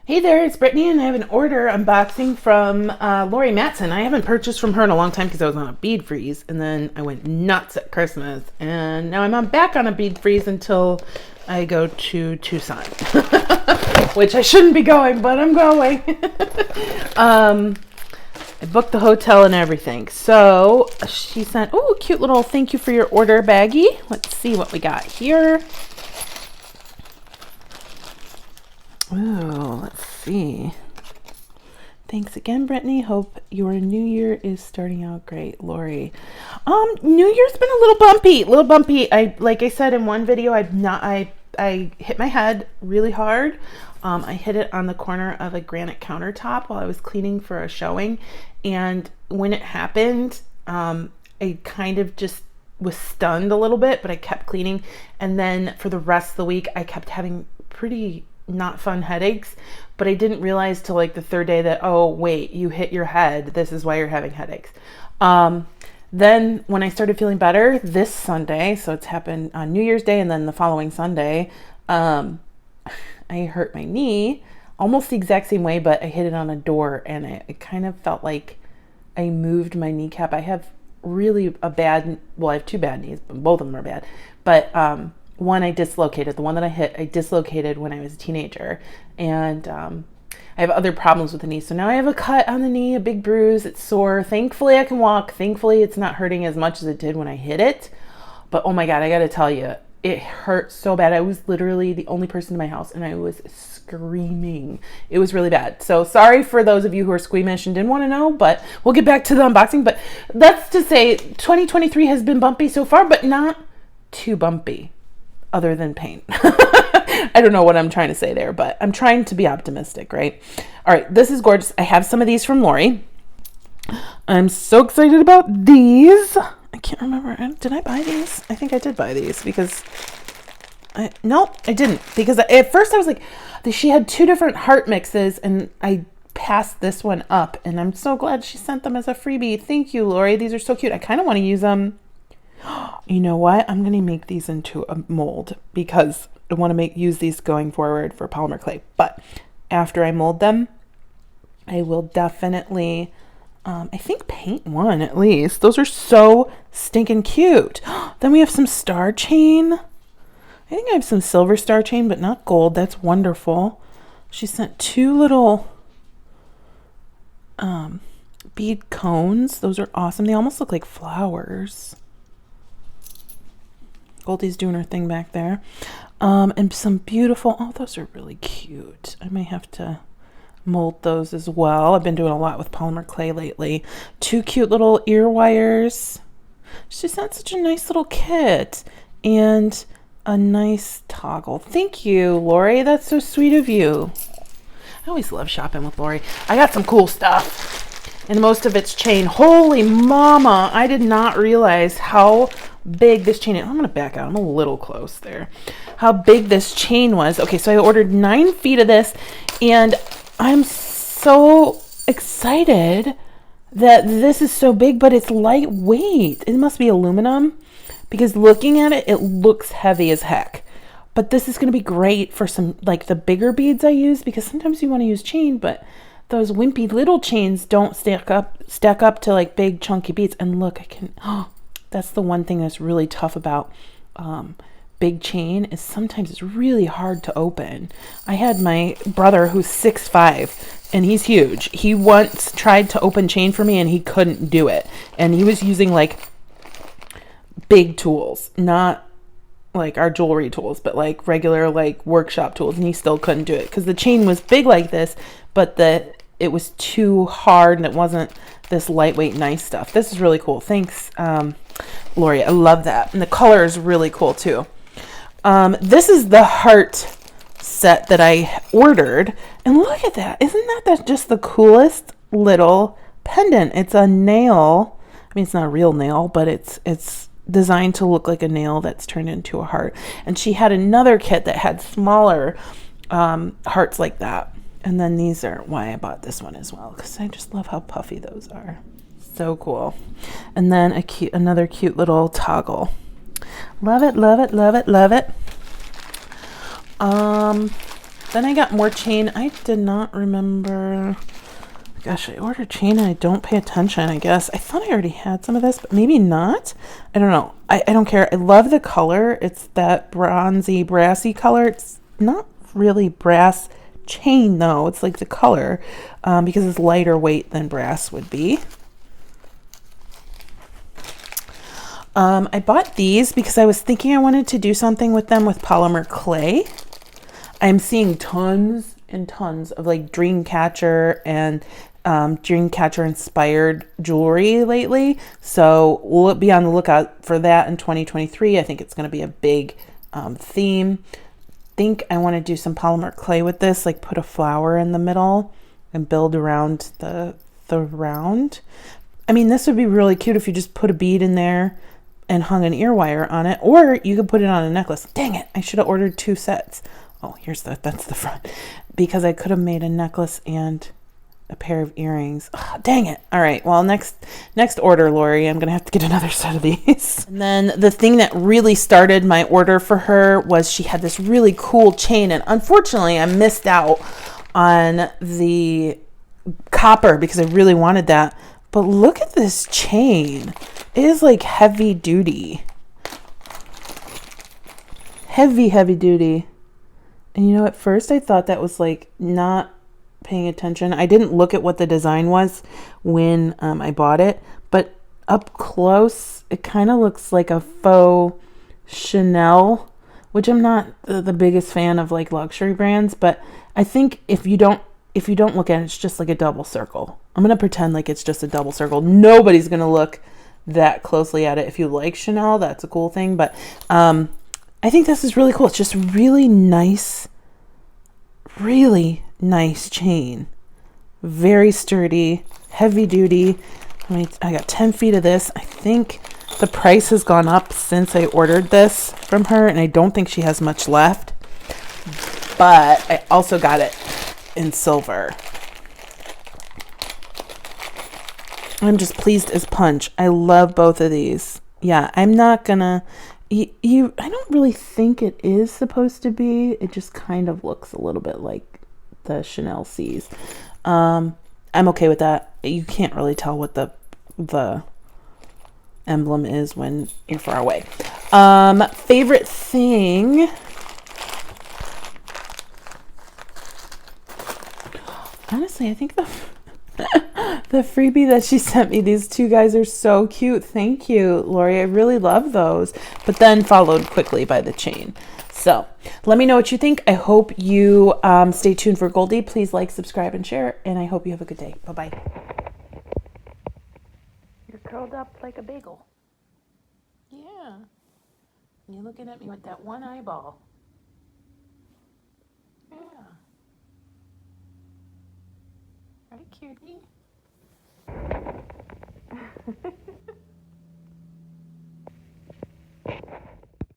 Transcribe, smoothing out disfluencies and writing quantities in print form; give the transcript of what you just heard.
Hey there, it's Brittany, and I have an order unboxing from Lorie Mattson. I haven't purchased from her in a long time because I was on a bead freeze, and then I went nuts at Christmas, and now I'm back on a bead freeze until I go to Tucson, which I shouldn't be going, but I'm going. I booked the hotel and everything. So she sent, oh, cute little thank you for your order baggie. Let's see what we got here. Oh, let's see. Thanks again, Brittany. Hope your new year is starting out great, Lorie. New Year's been a little bumpy. Like I said in one video, I hit my head really hard. I hit it on the corner of a granite countertop while I was cleaning for a showing, and when it happened, I kind of just was stunned a little bit, but I kept cleaning, and then for the rest of the week, I kept having pretty not fun headaches, but I didn't realize till like the third day that, oh wait, you hit your head, this is why you're having headaches. Then when I started feeling better this Sunday, so it's happened on New Year's Day and then the following Sunday, I hurt my knee almost the exact same way, but I hit it on a door, and it kind of felt like I moved my kneecap. I have really a bad, well, I have two bad knees, but both of them are bad, but one I dislocated. The one that I hit, I dislocated when I was a teenager. And I have other problems with the knee. So now I have a cut on the knee, a big bruise. It's sore. Thankfully, I can walk. Thankfully, it's not hurting as much as it did when I hit it. But oh my God, I got to tell you, it hurt so bad. I was literally the only person in my house, and I was screaming. It was really bad. So sorry for those of you who are squeamish and didn't want to know, but we'll get back to the unboxing. But that's to say 2023 has been bumpy so far, but not too bumpy. Other than pain. I don't know what I'm trying to say there, but I'm trying to be optimistic, right? All right, this is gorgeous. I have some of these from Lorie. I'm so excited about these. I can't remember. Did I buy these? I think I did buy these because no, I didn't. Because at first I was like, she had two different heart mixes, and I passed this one up, and I'm so glad she sent them as a freebie. Thank you, Lorie. These are so cute. I kind of want to use them. You know what? I'm going to make these into a mold because I want to use these going forward for polymer clay. But after I mold them, I will definitely, I think paint one at least. Those are so stinking cute. Then we have some star chain. I think I have some silver star chain, but not gold. That's wonderful. She sent two little bead cones. Those are awesome. They almost look like flowers. Goldie's doing her thing back there. And some beautiful, oh, those are really cute. I may have to mold those as well. I've been doing a lot with polymer clay lately. Two cute little ear wires. She sent such a nice little kit and a nice toggle. Thank you, Lorie. That's so sweet of you. I always love shopping with Lorie. I got some cool stuff, and most of it's chain. Holy mama, I did not realize how big this chain is. I'm gonna back out. I'm a little close there. How big this chain was. Okay, so I ordered 9 feet of this, and I'm so excited that this is so big, but it's lightweight. It must be aluminum because looking at it, it looks heavy as heck. But this is gonna be great for some, like the bigger beads I use, because sometimes you want to use chain, but those wimpy little chains don't stack up to like big chunky beads. And look, I can, oh, that's the one thing that's really tough about big chain is sometimes it's really hard to open. I had my brother who's 6'5", and he's huge. He once tried to open chain for me, and he couldn't do it. And he was using like big tools, not like our jewelry tools, but like regular like workshop tools, and he still couldn't do it because the chain was big like this, but it was too hard, and it wasn't this lightweight nice stuff. This is really cool. Thanks, Lorie. I love that. And the color is really cool too. This is the heart set that I ordered. And look at that. Isn't that just the coolest little pendant? It's a nail. I mean, it's not a real nail, but it's designed to look like a nail that's turned into a heart. And she had another kit that had smaller hearts like that. And then these are why I bought this one as well, because I just love how puffy those are. So cool. And then another cute little toggle. Love it, love it, love it, love it. Then I got more chain. I did not remember. Gosh, I ordered chain and I don't pay attention, I guess. I thought I already had some of this, but maybe not. I don't know. I don't care. I love the color. It's that bronzy, brassy color. It's not really brass chain, though. It's like the color because it's lighter weight than brass would be. I bought these because I was thinking I wanted to do something with them with polymer clay. I'm seeing tons and tons of like Dreamcatcher and Dreamcatcher inspired jewelry lately. So we'll be on the lookout for that in 2023. I think it's going to be a big theme. Think I want to do some polymer clay with this, like put a flower in the middle and build around the round. I mean, this would be really cute if you just put a bead in there and hung an ear wire on it, or you could put it on a necklace. Dang it, I should have ordered 2 sets. Oh, that's the front, because I could have made a necklace and a pair of earrings. Oh, dang it. All right, well, next order, Lorie, I'm gonna have to get another set of these. And then the thing that really started my order for her was she had this really cool chain, and unfortunately I missed out on the copper because I really wanted that. But look at this chain. It is like heavy duty. Heavy duty. And you know, at first I thought that was like not paying attention. I didn't look at what the design was when I bought it, but up close, it kind of looks like a faux Chanel, which I'm not the biggest fan of like luxury brands, but I think if you don't look at it, it's just like a double circle. I'm going to pretend like it's just a double circle. Nobody's going to look that closely at it. If you like Chanel, that's a cool thing, but I think this is really cool. It's just really nice chain. Very sturdy, heavy duty. I got 10 feet of this. I think the price has gone up since I ordered this from her, and I don't think she has much left. But I also got it in silver. I'm just pleased as punch. I love both of these. Yeah, I'm not gonna... I don't really think it is supposed to be. It just kind of looks a little bit like the Chanel C's. I'm okay with that. You can't really tell what the emblem is when you're far away. Favorite thing... Honestly, I think the freebie that she sent me, these 2 guys are so cute. Thank you, Lorie. I really love those. But then followed quickly by the chain. So let me know what you think. I hope you stay tuned for Goldie. Please like, subscribe, and share. And I hope you have a good day. Bye-bye. You're curled up like a bagel. Yeah. You're looking at me with that one eyeball. Yeah. Right, cutie?